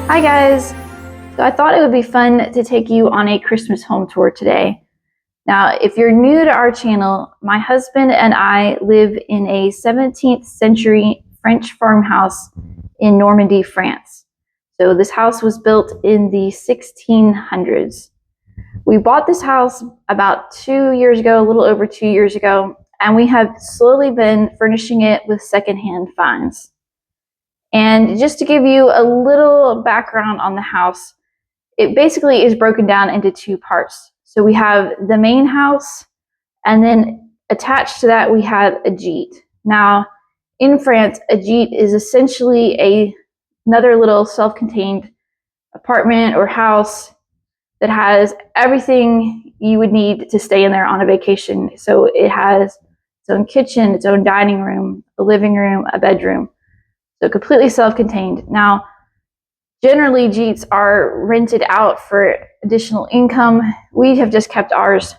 Hi guys! So I thought it would be fun to take you on a Christmas home tour today. Now, if you're new to our channel, my husband and I live in a 17th century French farmhouse in Normandy, France. So this house was built in the 1600s. We bought this house about 2 years ago, a little over 2 years ago, and we have slowly been furnishing it with secondhand finds. And just to give you a little background on the house, it basically is broken down into two parts. So we have the main house, and then attached to that we have a gîte. Now, in France, a gîte is essentially another little self-contained apartment or house that has everything you would need to stay in there on a vacation. So it has its own kitchen, its own dining room, a living room, a bedroom. So completely self-contained. Now, generally gîtes are rented out for additional income. We have just kept ours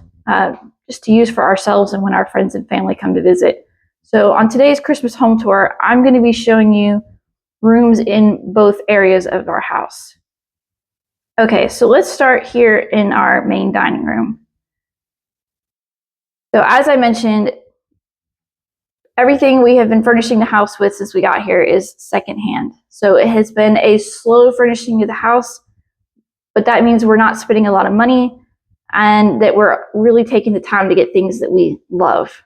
just to use for ourselves and when our friends and family come to visit. So on today's Christmas home tour, I'm going to be showing you rooms in both areas of our house. Okay, so let's start here in our main dining room. So as I mentioned, everything we have been furnishing the house with since we got here is secondhand. So it has been a slow furnishing of the house, but that means we're not spending a lot of money and that we're really taking the time to get things that we love.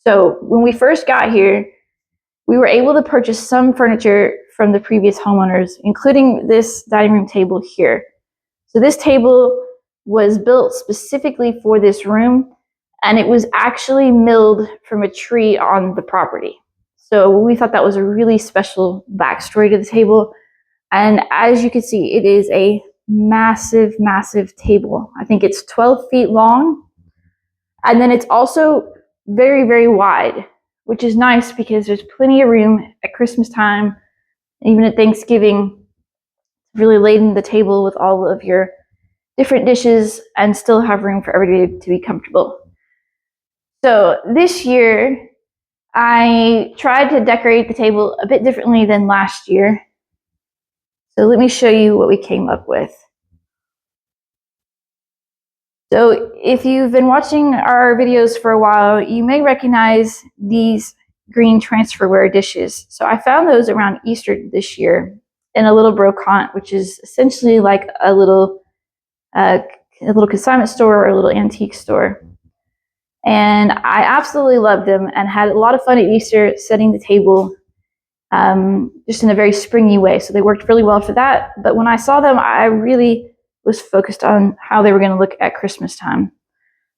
So when we first got here, we were able to purchase some furniture from the previous homeowners, including this dining room table here. So this table was built specifically for this room, and it was actually milled from a tree on the property. So we thought that was a really special backstory to the table. And as you can see, it is a massive, massive table. I think it's 12 feet long. And then it's also very, very wide, which is nice because there's plenty of room at Christmas time, even at Thanksgiving, really laden the table with all of your different dishes and still have room for everybody to be comfortable. So this year, I tried to decorate the table a bit differently than last year. So let me show you what we came up with. So if you've been watching our videos for a while, you may recognize these green transferware dishes. So I found those around Easter this year in a little brocante, which is essentially like a little consignment store or a little antique store. And I absolutely loved them and had a lot of fun at Easter setting the table just in a very springy way. So they worked really well for that. But when I saw them, I really was focused on how they were going to look at Christmas time.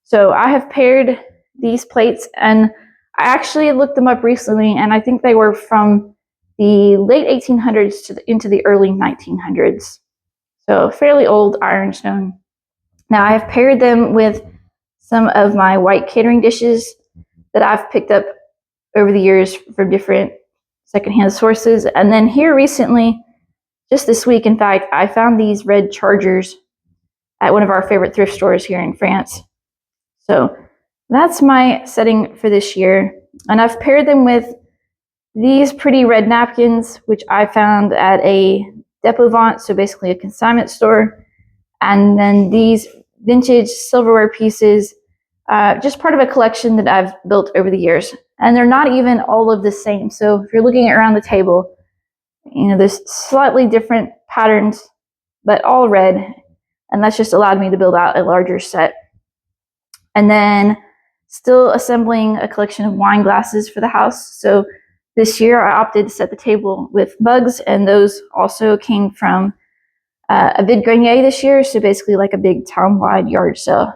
So I have paired these plates, and I actually looked them up recently, and I think they were from the late 1800s into the early 1900s. So fairly old ironstone. Now I have paired them with some of my white catering dishes that I've picked up over the years from different secondhand sources. And then here recently, just this week, in fact, I found these red chargers at one of our favorite thrift stores here in France. So that's my setting for this year. And I've paired them with these pretty red napkins, which I found at a depot vente, so basically a consignment store. And then these vintage silverware pieces, just part of a collection that I've built over the years. And they're not even all of the same. So if you're looking around the table, you know, there's slightly different patterns, but all red. And that's just allowed me to build out a larger set. And then still assembling a collection of wine glasses for the house. So this year I opted to set the table with mugs, and those also came from a vide grenier this year. So basically like a big town-wide yard sale.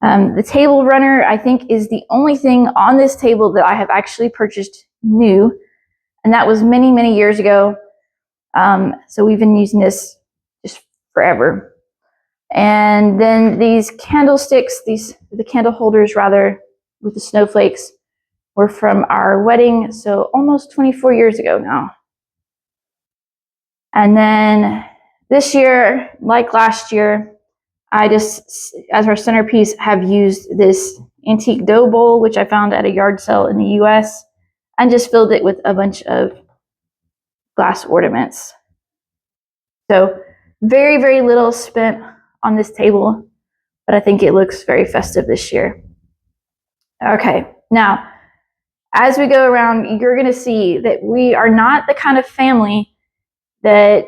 The table runner, I think, is the only thing on this table that I have actually purchased new. And that was many, many years ago. So we've been using this just forever. And then these candlesticks, the candle holders rather, with the snowflakes, were from our wedding, so almost 24 years ago now. And then this year, like last year, I just, as our centerpiece, have used this antique dough bowl, which I found at a yard sale in the US, and just filled it with a bunch of glass ornaments. So very, very little spent on this table, but I think it looks very festive this year. Okay, now, as we go around, you're going to see that we are not the kind of family that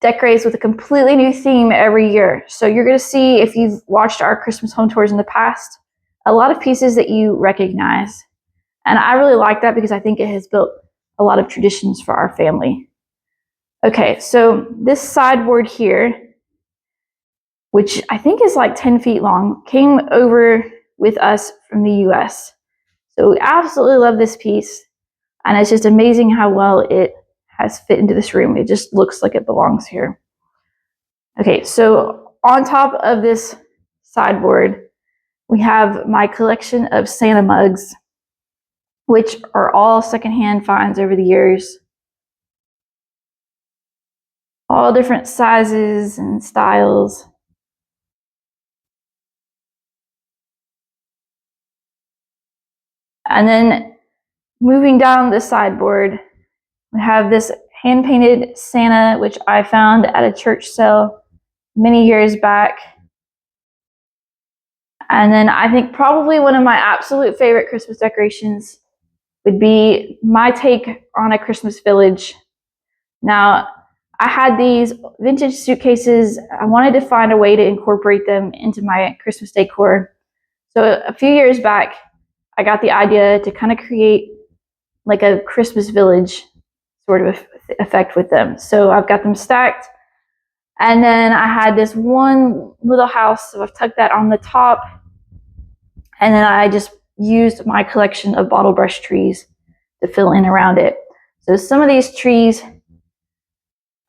decorates with a completely new theme every year. So you're going to see, if you've watched our Christmas home tours in the past, a lot of pieces that you recognize. And I really like that because I think it has built a lot of traditions for our family. Okay, so this sideboard here, which I think is like 10 feet long, came over with us from the US. So we absolutely love this piece. And it's just amazing how well it has fit into this room. It just looks like it belongs here. Okay, so on top of this sideboard, we have my collection of Santa mugs, which are all secondhand finds over the years. All different sizes and styles. And then moving down the sideboard, we have this hand-painted Santa, which I found at a church sale many years back. And then I think probably one of my absolute favorite Christmas decorations would be my take on a Christmas village. Now, I had these vintage suitcases. I wanted to find a way to incorporate them into my Christmas decor. So a few years back, I got the idea to kind of create like a Christmas village sort of effect with them. So I've got them stacked. And then I had this one little house, so I've tucked that on the top. And then I just used my collection of bottle brush trees to fill in around it. So some of these trees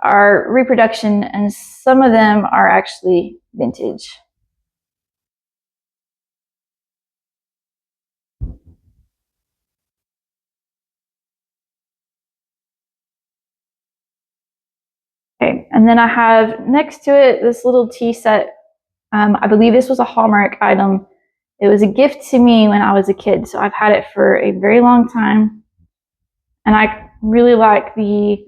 are reproduction and some of them are actually vintage. Okay, and then I have next to it this little tea set. I believe this was a Hallmark item. It was a gift to me when I was a kid, so I've had it for a very long time. And I really like the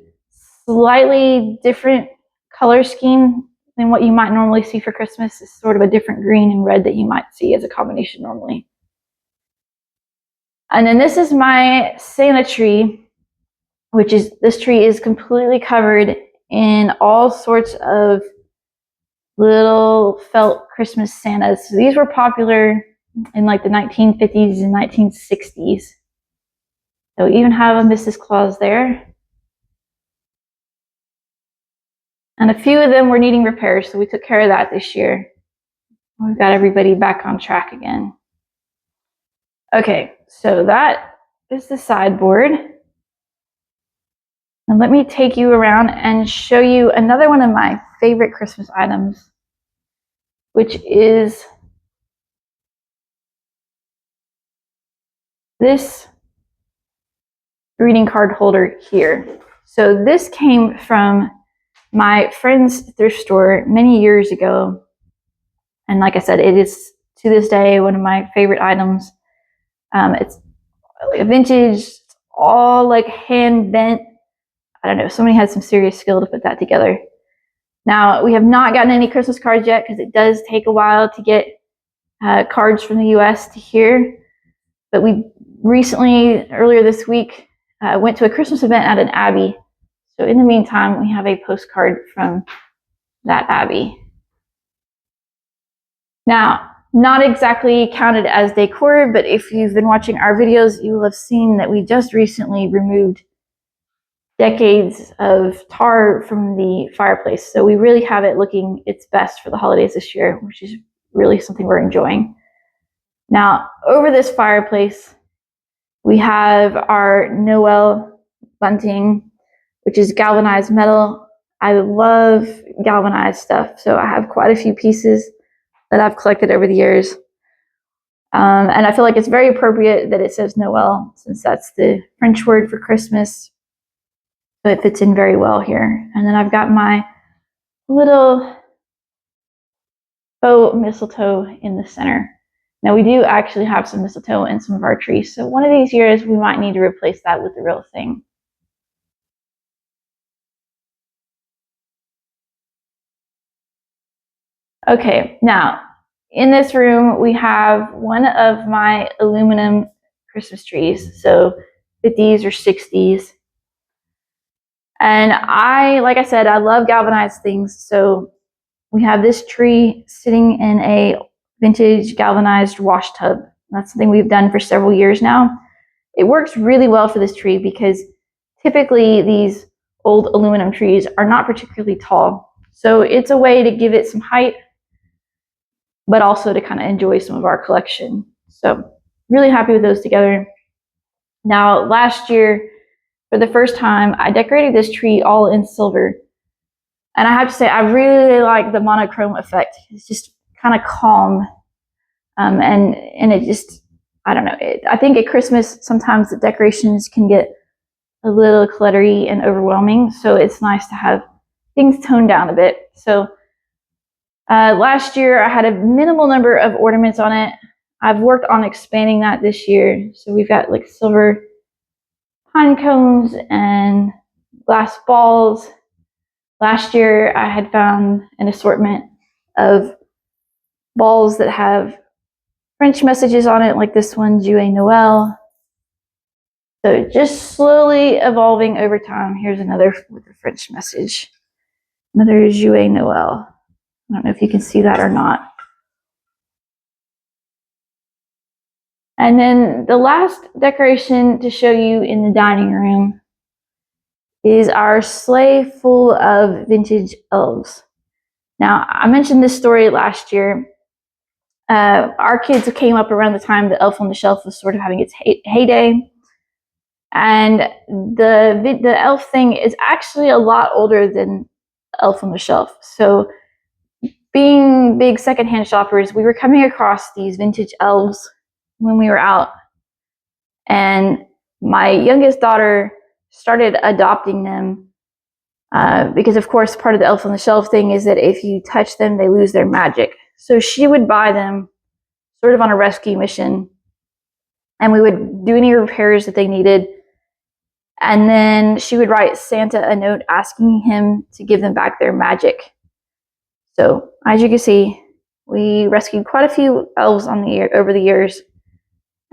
slightly different color scheme than what you might normally see for Christmas. It's sort of a different green and red that you might see as a combination normally. And then this is my Santa tree, which is, this tree is completely covered in all sorts of little felt Christmas Santas. So these were popular in like the 1950s and 1960s. So we even have a Mrs. Claus there. And a few of them were needing repairs, so we took care of that this year. We've got everybody back on track again. Okay, so that is the sideboard. And let me take you around and show you another one of my favorite Christmas items, which is this greeting card holder here. So this came from my friend's thrift store many years ago. And like I said, it is to this day one of my favorite items. It's like a vintage, all like hand bent. I don't know, somebody had some serious skill to put that together. Now, we have not gotten any Christmas cards yet because it does take a while to get cards from the US to here. But we recently, earlier this week, went to a Christmas event at an abbey. So in the meantime, we have a postcard from that abbey. Now, not exactly counted as decor, but if you've been watching our videos, you will have seen that we just recently removed decades of tar from the fireplace. So we really have it looking its best for the holidays this year, which is really something we're enjoying. Now, over this fireplace, we have our Noel bunting, which is galvanized metal. I love galvanized stuff, so I have quite a few pieces that I've collected over the years. And I feel like it's very appropriate that it says Noel, since that's the French word for Christmas. So it fits in very well here. And then I've got my little faux mistletoe in the center. Now we do actually have some mistletoe in some of our trees, so one of these years we might need to replace that with the real thing. Okay, now in this room we have one of my aluminum Christmas trees, so 50s or 60s. And like I said, I love galvanized things, so we have this tree sitting in a vintage galvanized wash tub. That's something we've done for several years now. It works really well for this tree because typically these old aluminum trees are not particularly tall. So it's a way to give it some height, but also to kind of enjoy some of our collection. So really happy with those together. Now, last year, for the first time, I decorated this tree all in silver. And I have to say, I really like the monochrome effect. It's just kind of calm. And it just, I don't know. I think at Christmas, sometimes the decorations can get a little cluttery and overwhelming. So it's nice to have things toned down a bit. So last year, I had a minimal number of ornaments on it. I've worked on expanding that this year. So we've got like silver pine cones and glass balls. Last year, I had found an assortment of balls that have French messages on it, like this one, Jouet Noël. So just slowly evolving over time. Here's another with a French message. Another Jouet Noël. I don't know if you can see that or not. And then the last decoration to show you in the dining room is our sleigh full of vintage elves. Now, I mentioned this story last year. Our kids came up around the time the Elf on the Shelf was sort of having its heyday. And the elf thing is actually a lot older than Elf on the Shelf. So being big secondhand shoppers, we were coming across these vintage elves when we were out. And my youngest daughter started adopting them because, of course, part of the Elf on the Shelf thing is that if you touch them, they lose their magic. So she would buy them sort of on a rescue mission, and we would do any repairs that they needed. And then she would write Santa a note asking him to give them back their magic. So as you can see, we rescued quite a few elves over the years,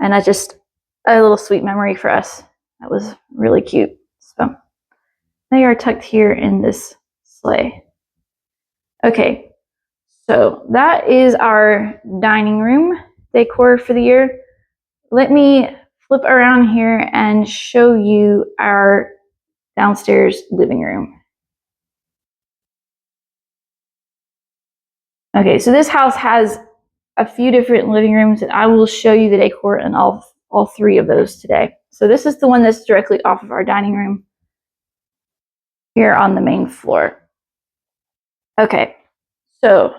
and that's just a little sweet memory for us. That was really cute. So they are tucked here in this sleigh. Okay, so that is our dining room decor for the year. Let me flip around here and show you our downstairs living room. Okay, so this house has a few different living rooms, and I will show you the decor in all three of those today. So this is the one that's directly off of our dining room here on the main floor. Okay, so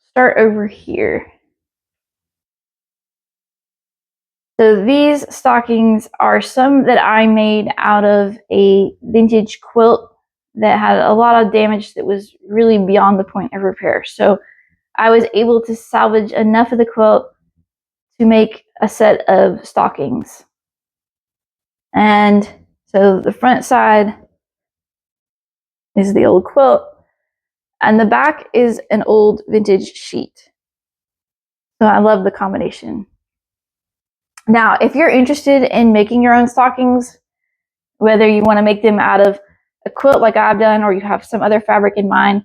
start over here. So these stockings are some that I made out of a vintage quilt that had a lot of damage that was really beyond the point of repair. So I was able to salvage enough of the quilt to make a set of stockings. And so the front side is the old quilt, and the back is an old vintage sheet. So I love the combination. Now, if you're interested in making your own stockings, whether you want to make them out of a quilt like I've done or you have some other fabric in mind,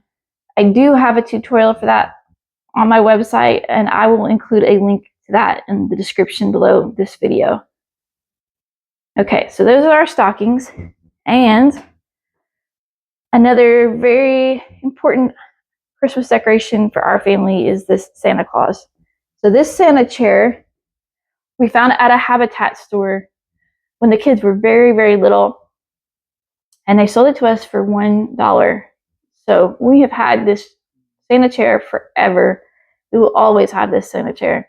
I do have a tutorial for that on my website, and I will include a link to that in the description below this video. Okay, so those are our stockings. And another very important Christmas decoration for our family is this Santa Claus. So this Santa chair, we found it at a Habitat store when the kids were very, very little, and they sold it to us for $1. So we have had this Santa chair forever. We will always have this Santa chair.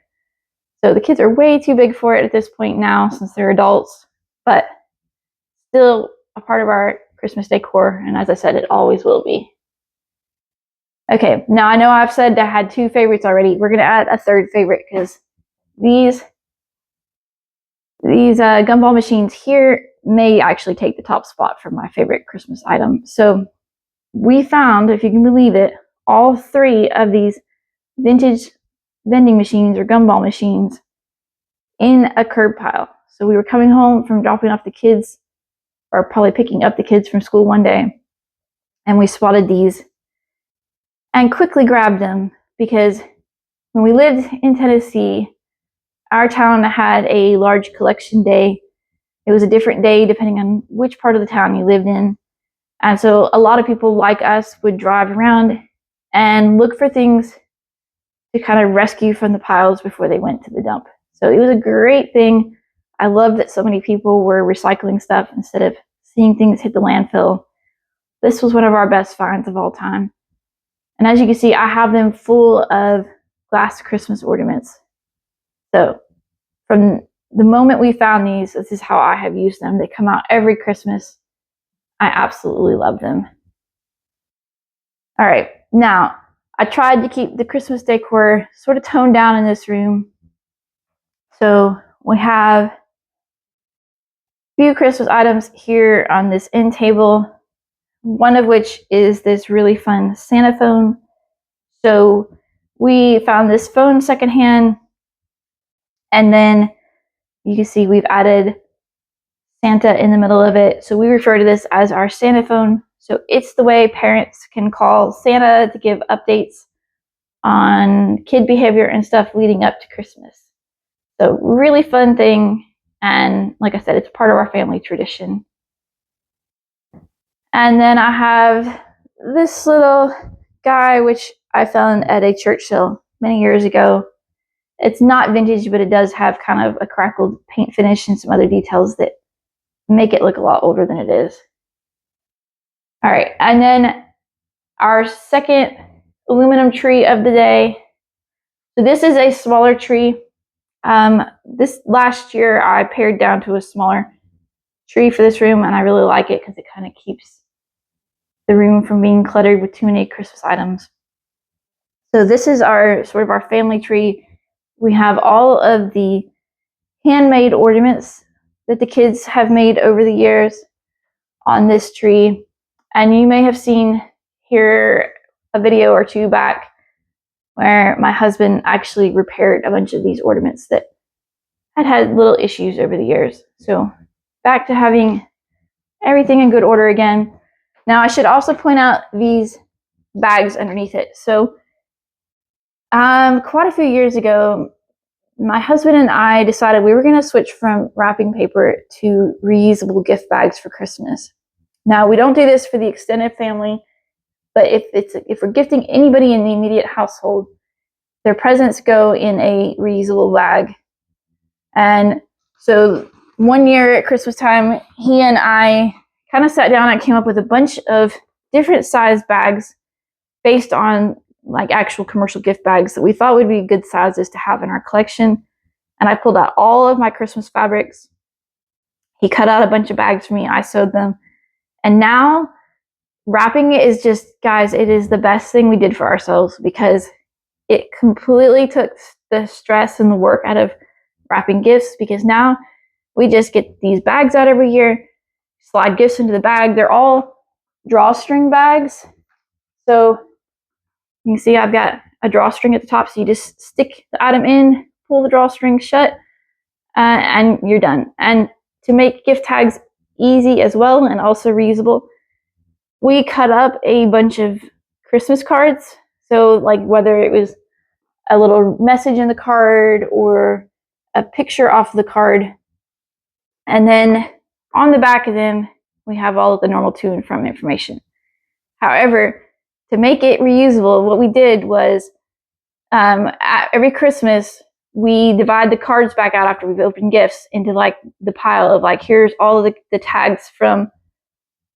So the kids are way too big for it at this point now since they're adults, but still a part of our Christmas decor, and as I said, it always will be. Okay, now I know I've said I had 2 favorites already. We're gonna add a 3rd favorite because these gumball machines here may actually take the top spot for my favorite Christmas item. So we found, if you can believe it, all 3 of these vintage vending machines or gumball machines in a curb pile. So we were coming home from dropping off the kids, or probably picking up the kids from school one day, and we spotted these and quickly grabbed them because when we lived in Tennessee, our town had a large collection day. It was a different day depending on which part of the town you lived in. And so a lot of people like us would drive around and look for things to kind of rescue from the piles before they went to the dump. So it was a great thing. I love that so many people were recycling stuff instead of seeing things hit the landfill. This was one of our best finds of all time. And as you can see, I have them full of glass Christmas ornaments. So from the moment we found these, this is how I have used them. They come out every Christmas. I absolutely love them. All right, now I tried to keep the Christmas decor sort of toned down in this room. So we have a few Christmas items here on this end table, one of which is this really fun Santa phone. So we found this phone secondhand, and then you can see we've added Santa in the middle of it. So we refer to this as our Santa phone. So it's the way parents can call Santa to give updates on kid behavior and stuff leading up to Christmas. So really fun thing. And like I said, it's part of our family tradition. And then I have this little guy, which I found at a church sale many years ago. It's not vintage, but it does have kind of a crackled paint finish and some other details that make it look a lot older than it is. All right, and then our second aluminum tree of the day. So this is a smaller tree. This last year I pared down to a smaller tree for this room, and I really like it because it kind of keeps the room from being cluttered with too many Christmas items. So this is our sort of our family tree. We have all of the handmade ornaments that the kids have made over the years on this tree. And you may have seen here a video or 2 back where my husband actually repaired a bunch of these ornaments that had little issues over the years. So back to having everything in good order again. Now I should also point out these bags underneath it. So quite a few years ago, my husband and I decided we were going to switch from wrapping paper to reusable gift bags for Christmas. Now we don't do this for the extended family, but if we're gifting anybody in the immediate household, their presents go in a reusable bag. And so one year at Christmas time, he and I kind of sat down and came up with a bunch of different size bags based on like actual commercial gift bags that we thought would be good sizes to have in our collection. And I pulled out all of my Christmas fabrics. He cut out a bunch of bags for me. I sewed them. And now wrapping it is just, guys, it is the best thing we did for ourselves because it completely took the stress and the work out of wrapping gifts, because now we just get these bags out every year, slide gifts into the bag. They're all drawstring bags. So you can see I've got a drawstring at the top. So you just stick the item in, pull the drawstring shut, and you're done. And to make gift tags easy as well and also reusable, we cut up a bunch of Christmas cards. So like whether it was a little message in the card or a picture off the card. And then on the back of them, we have all of the normal to and from information. However, to make it reusable, what we did was every Christmas, we divide the cards back out after we've opened gifts into like the pile of like, here's all of the tags from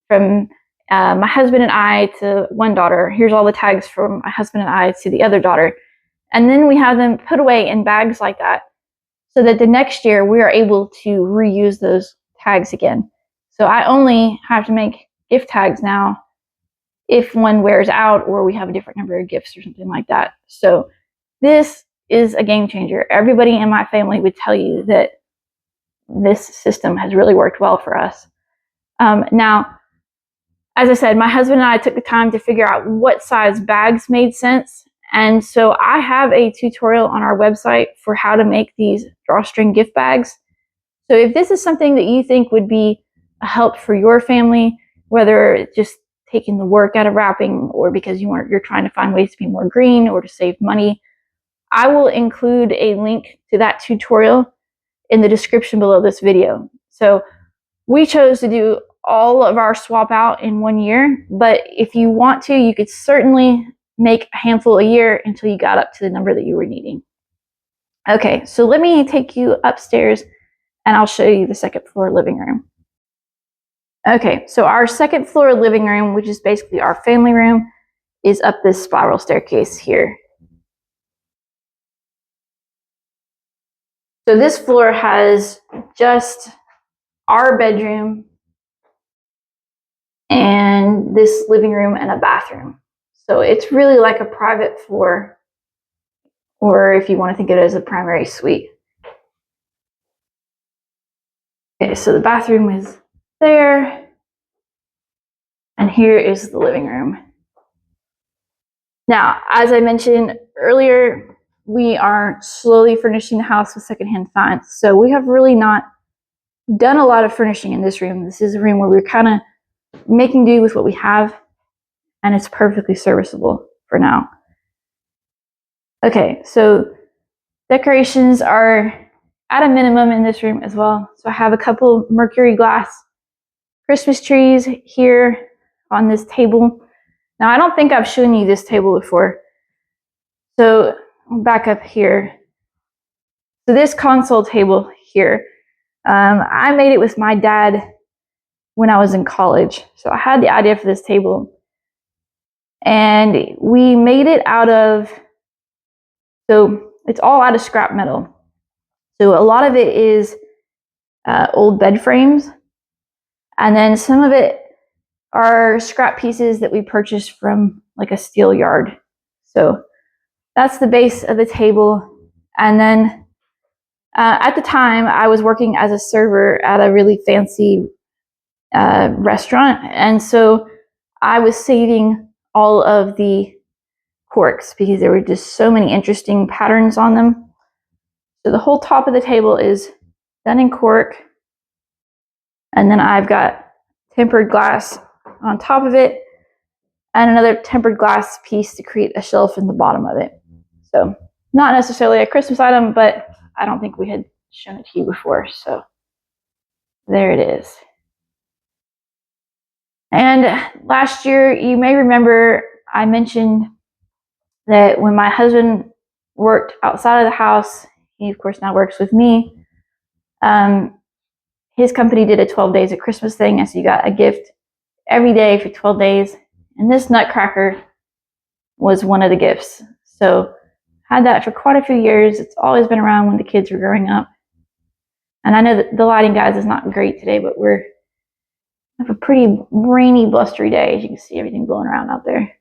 my husband and I to one daughter. Here's all the tags from my husband and I to the other daughter. And then we have them put away in bags like that so that the next year we are able to reuse those tags again. So I only have to make gift tags now if one wears out or we have a different number of gifts or something like that. So this is a game changer. Everybody in my family would tell you that this system has really worked well for us. Now, as I said, my husband and I took the time to figure out what size bags made sense. And so I have a tutorial on our website for how to make these drawstring gift bags. So if this is something that you think would be a help for your family, whether it's just taking the work out of wrapping or because you're trying to find ways to be more green or to save money, I will include a link to that tutorial in the description below this video. So we chose to do all of our swap out in 1 year, but if you want to, you could certainly make a handful a year until you got up to the number that you were needing. Okay, so let me take you upstairs and I'll show you the second floor living room. Okay, so our second floor living room, which is basically our family room, is up this spiral staircase here. So this floor has just our bedroom and this living room and a bathroom. So it's really like a private floor, or if you want to think of it as a primary suite. Okay, so the bathroom is there, and here is the living room. Now, as I mentioned earlier, we are slowly furnishing the house with secondhand finds. So we have really not done a lot of furnishing in this room. This is a room where we're kind of making do with what we have, and it's perfectly serviceable for now. Okay, so decorations are at a minimum in this room as well. So I have a couple mercury glass Christmas trees here on this table. Now, I don't think I've shown you this table before. So I'll back up here. So this console table here, I made it with my dad when I was in college. So I had the idea for this table. And we made it out of, so it's all out of scrap metal. So a lot of it is old bed frames. And then some of it are scrap pieces that we purchased from like a steel yard. So that's the base of the table. And then at the time, I was working as a server at a really fancy restaurant. And so I was saving all of the corks because there were just so many interesting patterns on them. So the whole top of the table is done in cork. And then I've got tempered glass on top of it and another tempered glass piece to create a shelf in the bottom of it. So not necessarily a Christmas item, but I don't think we had shown it to you before. So there it is. And last year, you may remember I mentioned that when my husband worked outside of the house, he of course now works with me, his company did a 12 days of Christmas thing, and so you got a gift every day for 12 days. And this nutcracker was one of the gifts. So had that for quite a few years. It's always been around when the kids were growing up. And I know that the lighting, guys, is not great today, but we have a pretty rainy, blustery day. As you can see, everything blowing around out there.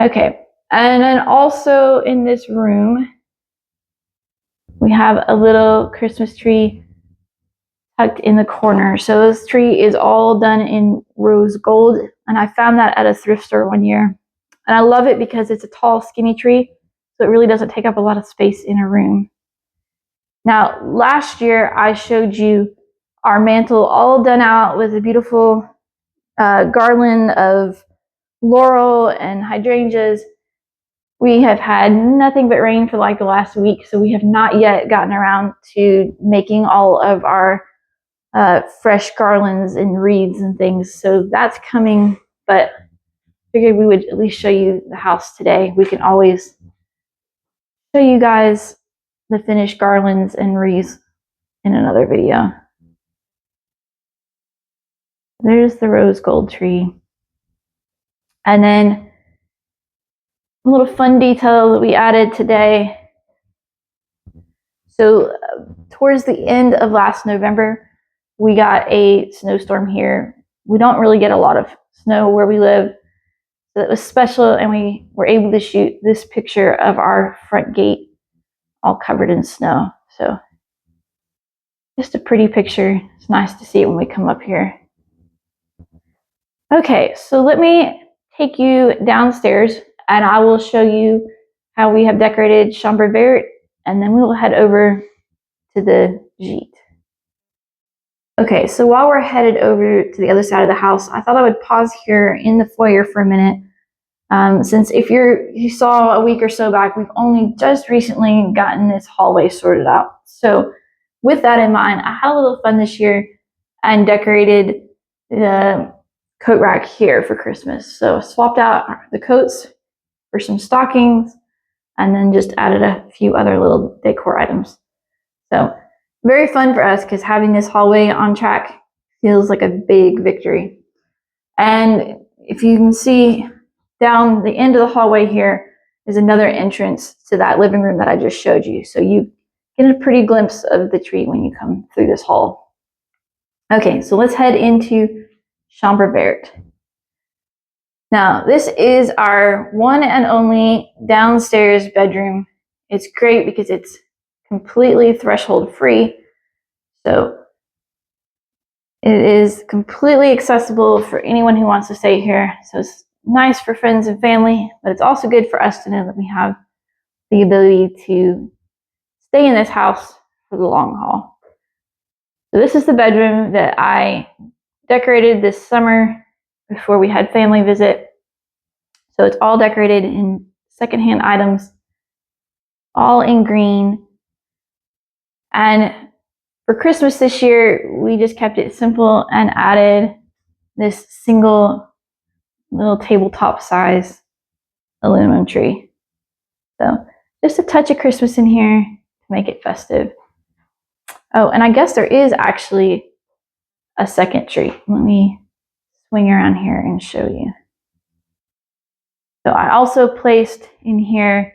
Okay, and then also in this room, we have a little Christmas tree tucked in the corner. So this tree is all done in rose gold, and I found that at a thrift store 1 year. And I love it because it's a tall, skinny tree, so it really doesn't take up a lot of space in a room. Now, last year I showed you our mantle all done out with a beautiful garland of laurel and hydrangeas. We have had nothing but rain for like the last week, so we have not yet gotten around to making all of our fresh garlands and wreaths and things. So that's coming, but figured we would at least show you the house today. We can always show you guys the finished garlands and wreaths in another video. There's the rose gold tree. And then a little fun detail that we added today. So towards the end of last November, we got a snowstorm here. We don't really get a lot of snow where we live. So it was special, and we were able to shoot this picture of our front gate all covered in snow. So just a pretty picture. It's nice to see it when we come up here. Okay, so let me take you downstairs and I will show you how we have decorated Chambre Verte, and then we will head over to the Gîte. Okay, so while we're headed over to the other side of the house, I thought I would pause here in the foyer for a minute. Since if you saw a week or so back, we've only just recently gotten this hallway sorted out. So with that in mind, I had a little fun this year and decorated the coat rack here for Christmas. So swapped out the coats for some stockings and then just added a few other little decor items. So very fun for us because having this hallway on track feels like a big victory. And if you can see down the end of the hallway here is another entrance to that living room that I just showed you. So you get a pretty glimpse of the tree when you come through this hall. Okay, so let's head into Chambre Verte. Now, this is our one and only downstairs bedroom. It's great because it's completely threshold free. So it is completely accessible for anyone who wants to stay here. So it's nice for friends and family, but it's also good for us to know that we have the ability to stay in this house for the long haul. So this is the bedroom that I decorated this summer before we had family visit. So it's all decorated in secondhand items, all in green. And for Christmas this year, we just kept it simple and added this single little tabletop size aluminum tree. So just a touch of Christmas in here to make it festive. Oh, and I guess there is actually a second tree. Let me swing around here and show you. So I also placed in here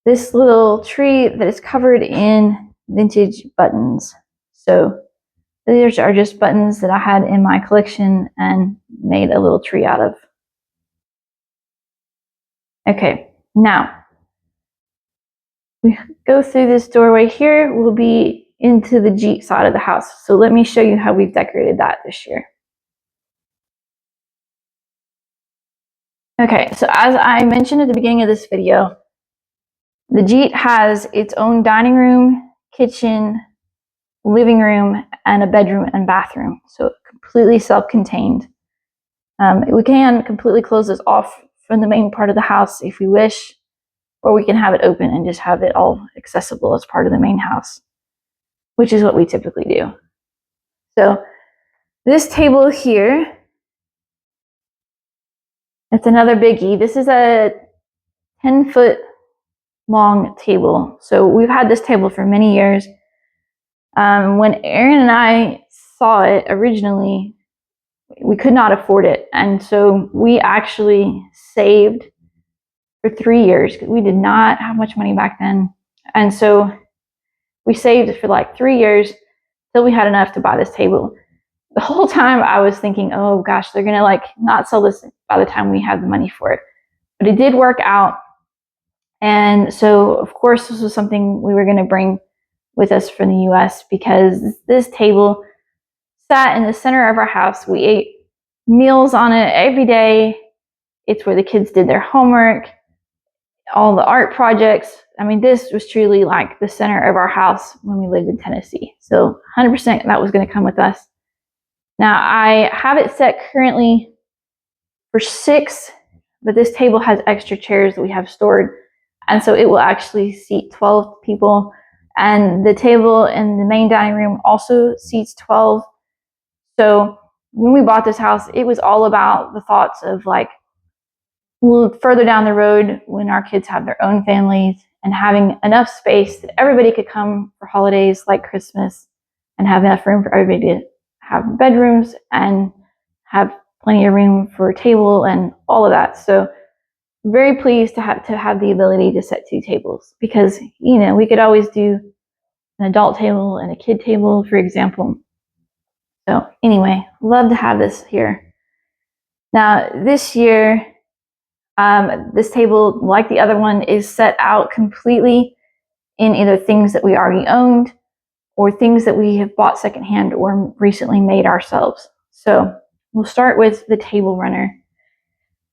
this little tree that is covered in vintage buttons. So these are just buttons that I had in my collection and made a little tree out of. Okay, now we go through this doorway here, we'll be into the Gîte side of the house. So let me show you how we've decorated that this year. Okay, so as I mentioned at the beginning of this video, the Gîte has its own dining room, kitchen, living room, and a bedroom and bathroom. So completely self-contained. We can completely close this off from the main part of the house if we wish, or we can have it open and just have it all accessible as part of the main house, which is what we typically do. So this table here, it's another biggie. This is a 10-foot long table. So we've had this table for many years. When Aaron and I saw it originally, we could not afford it. And so we actually saved for 3 years because we did not have much money back then. And so we saved for like 3 years till we had enough to buy this table. The whole time I was thinking, oh gosh, they're gonna like not sell this by the time we have the money for it. But it did work out. And so of course this was something we were gonna bring with us from the US because this table sat in the center of our house. We ate meals on it every day. It's where the kids did their homework, all the art projects. I mean, this was truly like the center of our house when we lived in Tennessee. So 100% that was going to come with us. Now I have it set currently for 6, but this table has extra chairs that we have stored. And so it will actually seat 12 people. And the table in the main dining room also seats 12. So when we bought this house, it was all about the thoughts of like, further down the road when our kids have their own families and having enough space that everybody could come for holidays like Christmas and have enough room for everybody to have bedrooms and have plenty of room for a table and all of that. So very pleased to have the ability to set 2 tables because, you know, we could always do an adult table and a kid table, for example. So anyway, love to have this here. Now, this year, this table, like the other one, is set out completely in either things that we already owned or things that we have bought secondhand or recently made ourselves. So we'll start with the table runner.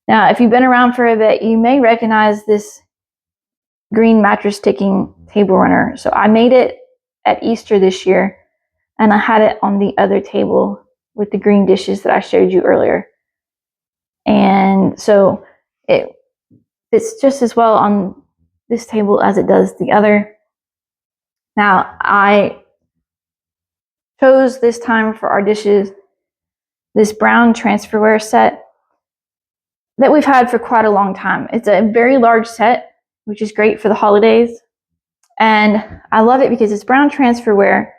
Now, if you've been around for a bit, you may recognize this green mattress ticking table runner. So I made it at Easter this year, and I had it on the other table with the green dishes that I showed you earlier. And so it fits just as well on this table as it does the other. Now, I chose this time for our dishes this brown transferware set that we've had for quite a long time. It's a very large set, which is great for the holidays. And I love it because it's brown transferware,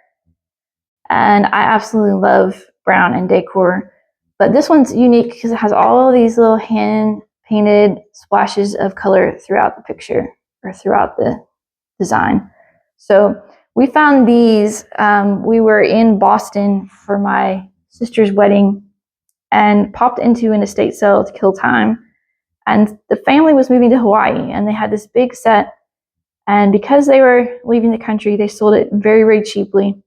and I absolutely love brown and decor. But this one's unique because it has all these little hand painted splashes of color throughout the picture or throughout the design. So we found these. We were in Boston for my sister's wedding and popped into an estate sale to kill time. And the family was moving to Hawaii, and they had this big set. And because they were leaving the country, they sold it very, very cheaply.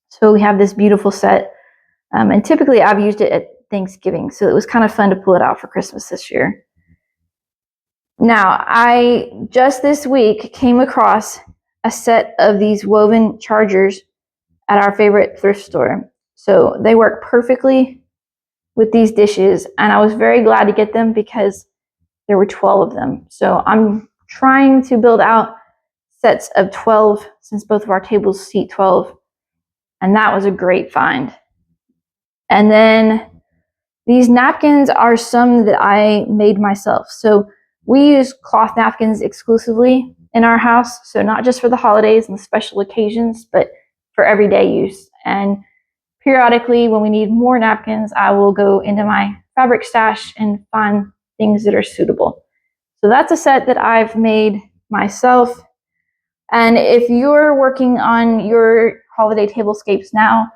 So we have this beautiful set. And typically I've used it at Thanksgiving, so it was kind of fun to pull it out for Christmas this year. Now, I just this week came across a set of these woven chargers at our favorite thrift store. So they work perfectly with these dishes, and I was very glad to get them because there were 12 of them. So I'm trying to build out sets of 12 since both of our tables seat 12, and that was a great find. And then these napkins are some that I made myself. So we use cloth napkins exclusively in our house. So not just for the holidays and the special occasions, but for everyday use. And periodically when we need more napkins, I will go into my fabric stash and find things that are suitable. So that's a set that I've made myself. And if you're working on your holiday tablescapes now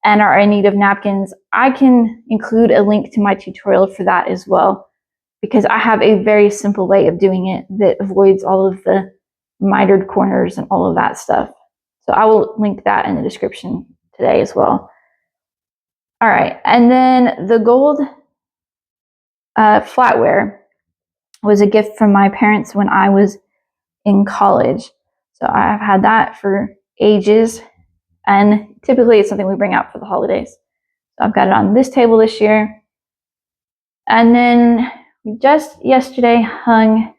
and are in need of napkins, I can include a link to my tutorial for that as well, because I have a very simple way of doing it that avoids all of the mitered corners and all of that stuff. So I will link that in the description today as well. All right, and then the gold flatware was a gift from my parents when I was in college. So I've had that for ages, and typically it's something we bring out for the holidays. So I've got it on this table this year. And then we just yesterday hung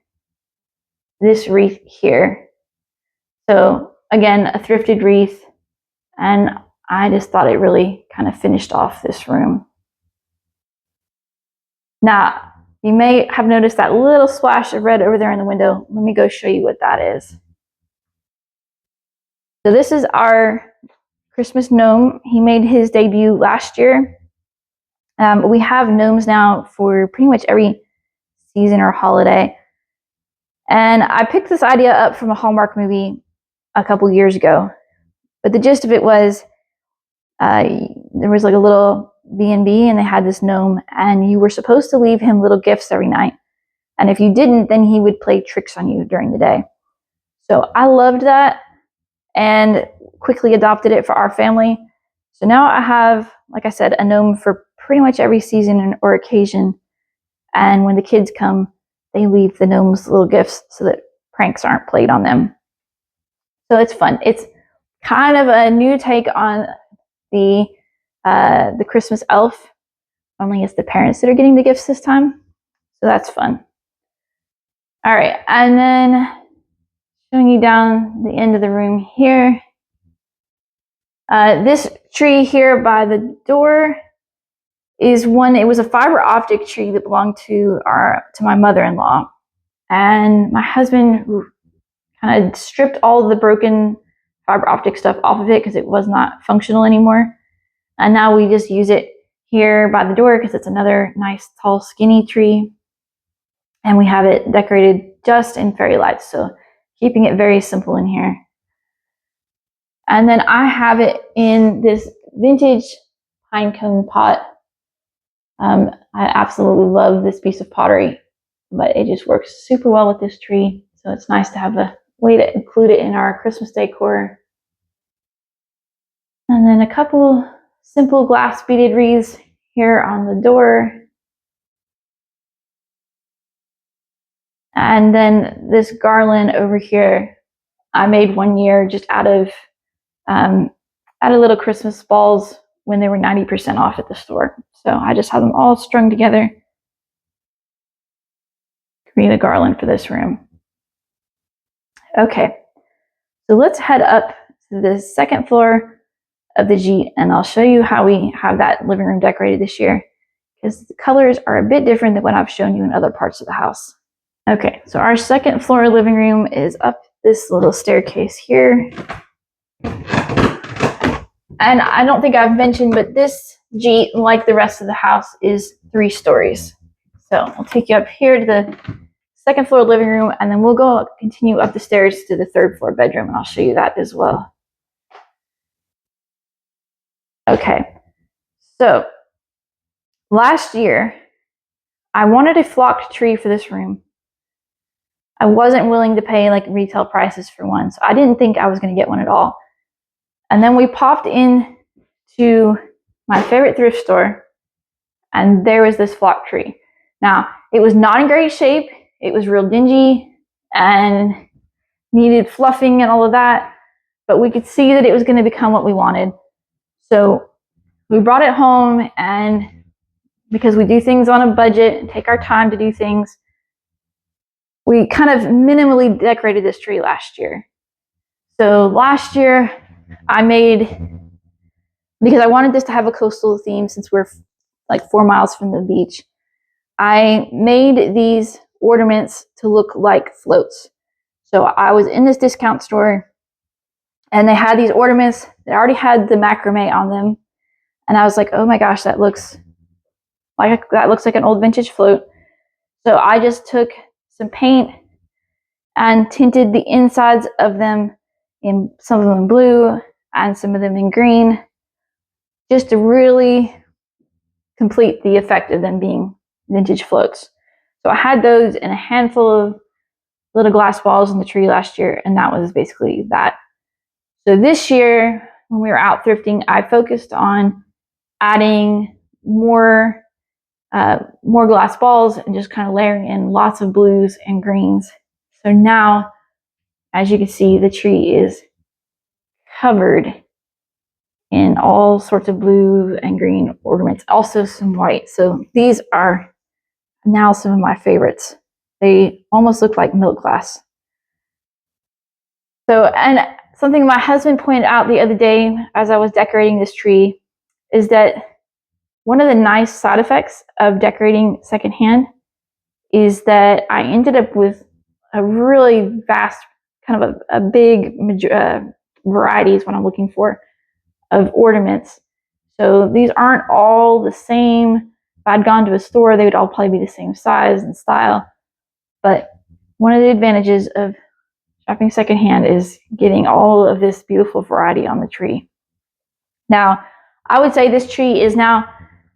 this wreath here. So again, a thrifted wreath, and I just thought it really kind of finished off this room. Now, you may have noticed that little splash of red over there in the window. Let me go show you what that is. So this is our Christmas gnome. He made his debut last year. We have gnomes now for pretty much every season or holiday. And I picked this idea up from a Hallmark movie a couple years ago. But the gist of it was there was like a little B&B, and they had this gnome, and you were supposed to leave him little gifts every night. And if you didn't, then he would play tricks on you during the day. So I loved that and quickly adopted it for our family. So now I have, like I said, a gnome for pretty much every season or occasion. And when the kids come, they leave the gnomes little gifts so that pranks aren't played on them. So it's fun. It's kind of a new take on the Christmas elf, only it's the parents that are getting the gifts this time. So that's fun. All right, and then showing you down the end of the room here. This tree here by the door is one, it was a fiber optic tree that belonged to my mother-in-law. And my husband kind of stripped all of the broken fiber optic stuff off of it because it was not functional anymore. And now we just use it here by the door because it's another nice, tall, skinny tree. And we have it decorated just in fairy lights, so keeping it very simple in here. And then I have it in this vintage pine cone pot I absolutely love this piece of pottery, but it just works super well with this tree. So it's nice to have a way to include it in our Christmas decor. And then a couple simple glass beaded wreaths here on the door. And then this garland over here, I made one year just out of little Christmas balls when they were 90% off at the store. So I just have them all strung together to create a garland for this room. Okay, so let's head up to the second floor of the Gîte, and I'll show you how we have that living room decorated this year, because the colors are a bit different than what I've shown you in other parts of the house. Okay, so our second floor living room is up this little staircase here. And I don't think I've mentioned, but this Gîte, like the rest of the house, is 3 stories. So I'll take you up here to the second floor living room, and then we'll continue up the stairs to the 3rd floor bedroom, and I'll show you that as well. Okay, so last year, I wanted a flocked tree for this room. I wasn't willing to pay like retail prices for one, so I didn't think I was going to get one at all. And then we popped in to my favorite thrift store, and there was this flocked tree. Now, it was not in great shape. It was real dingy and needed fluffing and all of that, but we could see that it was going to become what we wanted. So we brought it home, and because we do things on a budget and take our time to do things, we kind of minimally decorated this tree last year. So last year I made, because I wanted this to have a coastal theme since we're like 4 miles from the beach, I made these ornaments to look like floats. So I was in this discount store, and they had these ornaments that already had the macrame on them. And I was like, oh my gosh, that looks like an old vintage float. So I just took some paint and tinted the insides of them, in some of them in blue and some of them in green, just to really complete the effect of them being vintage floats. So I had those in a handful of little glass balls in the tree last year, and that was basically that. So this year, when we were out thrifting, I focused on adding more glass balls and just kind of layering in lots of blues and greens. So now, as you can see, the tree is covered in all sorts of blue and green ornaments, also some white. So these are now some of my favorites. They almost look like milk glass. So, and something my husband pointed out the other day as I was decorating this tree is that one of the nice side effects of decorating secondhand is that I ended up with a really vast, kind of a big variety is what I'm looking for, of ornaments. So these aren't all the same. If I'd gone to a store, they would all probably be the same size and style. But one of the advantages of shopping secondhand is getting all of this beautiful variety on the tree. Now, I would say this tree is now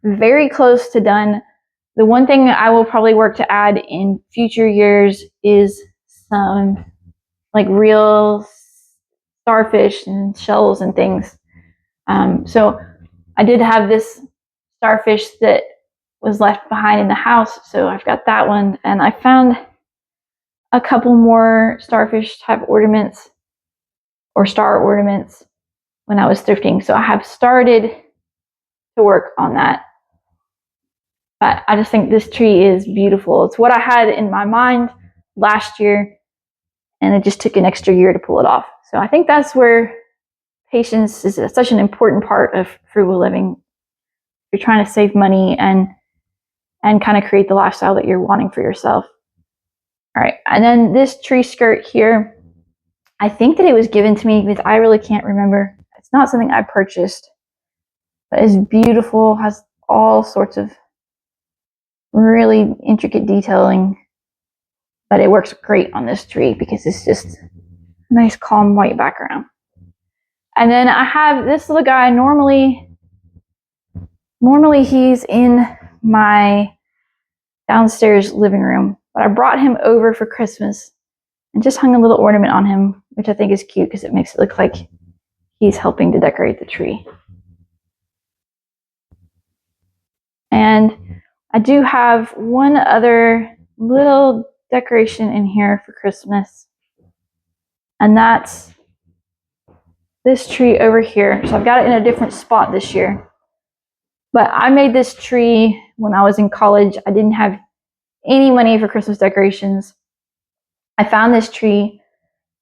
very close to done. The one thing I will probably work to add in future years is some like real starfish and shells and things. So I did have this starfish that was left behind in the house, so I've got that one, and I found a couple more starfish type ornaments or star ornaments when I was thrifting, so I have started to work on that. But I just think this tree is beautiful. It's what I had in my mind last year, and it just took an extra year to pull it off. So I think that's where patience is such an important part of frugal living. You're trying to save money and kind of create the lifestyle that you're wanting for yourself. All right, and then this tree skirt here, I think that it was given to me because I really can't remember. It's not something I purchased, but it's beautiful, has all sorts of really intricate detailing, but it works great on this tree because it's just a nice calm white background. And then I have this little guy. Normally he's in my downstairs living room, but I brought him over for Christmas and just hung a little ornament on him, which I think is cute because it makes it look like he's helping to decorate the tree. And I do have one other little decoration in here for Christmas, and that's this tree over here. So I've got it in a different spot this year. But I made this tree when I was in college. I didn't have any money for Christmas decorations. I found this tree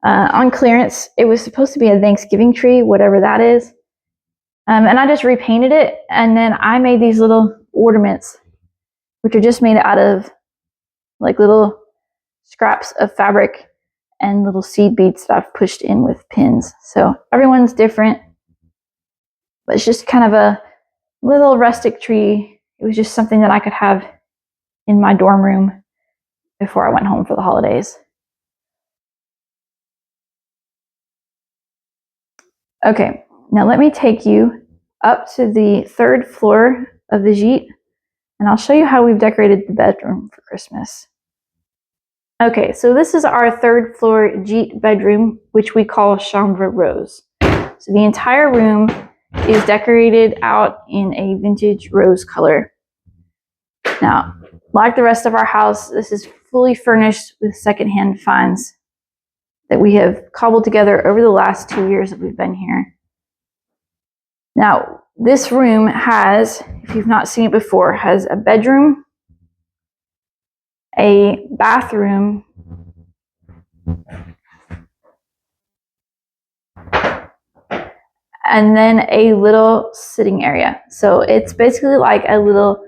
on clearance. It was supposed to be a Thanksgiving tree, whatever that is. And I just repainted it. And then I made these little ornaments, which are just made out of like little scraps of fabric and little seed beads that I've pushed in with pins. So everyone's different, but it's just kind of a little rustic tree. It was just something that I could have in my dorm room before I went home for the holidays. Okay, now let me take you up to the 3rd floor of the Gîte, and I'll show you how we've decorated the bedroom for Christmas. Okay, so this is our 3rd floor Gîte bedroom, which we call Chambre Rose. So the entire room is decorated out in a vintage rose color. Now, like the rest of our house, this is fully furnished with secondhand finds that we have cobbled together over the last 2 years that we've been here. Now, this room has, if you've not seen it before, has a bedroom, a bathroom, and then a little sitting area. So it's basically like a little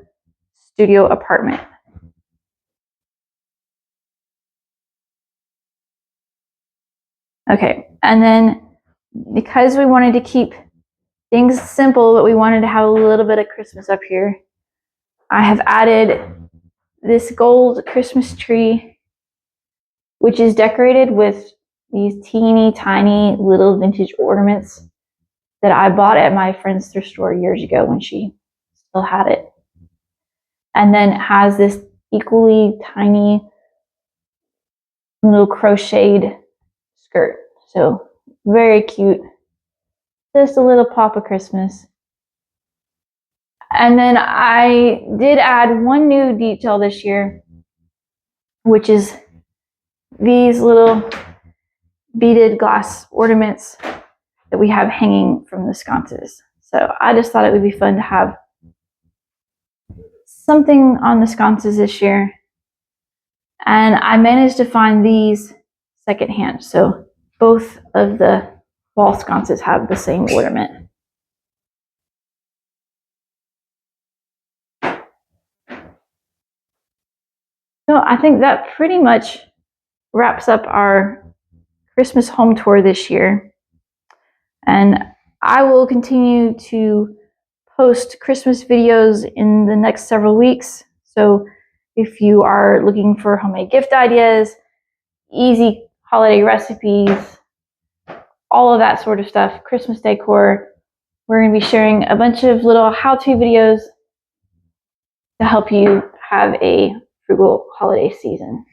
studio apartment. Okay, and then because we wanted to keep things simple, but we wanted to have a little bit of Christmas up here, I have added this gold Christmas tree, which is decorated with these teeny tiny little vintage ornaments that I bought at my friend's thrift store years ago when she still had it. And then it has this equally tiny little crocheted skirt. So very cute. Just a little pop of Christmas. And then I did add one new detail this year, which is these little beaded glass ornaments that we have hanging from the sconces. So I just thought it would be fun to have something on the sconces this year. And I managed to find these secondhand. So both of the wall sconces have the same ornament. So I think that pretty much wraps up our Christmas home tour this year. And I will continue to post Christmas videos in the next several weeks. So if you are looking for homemade gift ideas, easy holiday recipes, all of that sort of stuff, Christmas decor, we're going to be sharing a bunch of little how-to videos to help you have a frugal holiday season.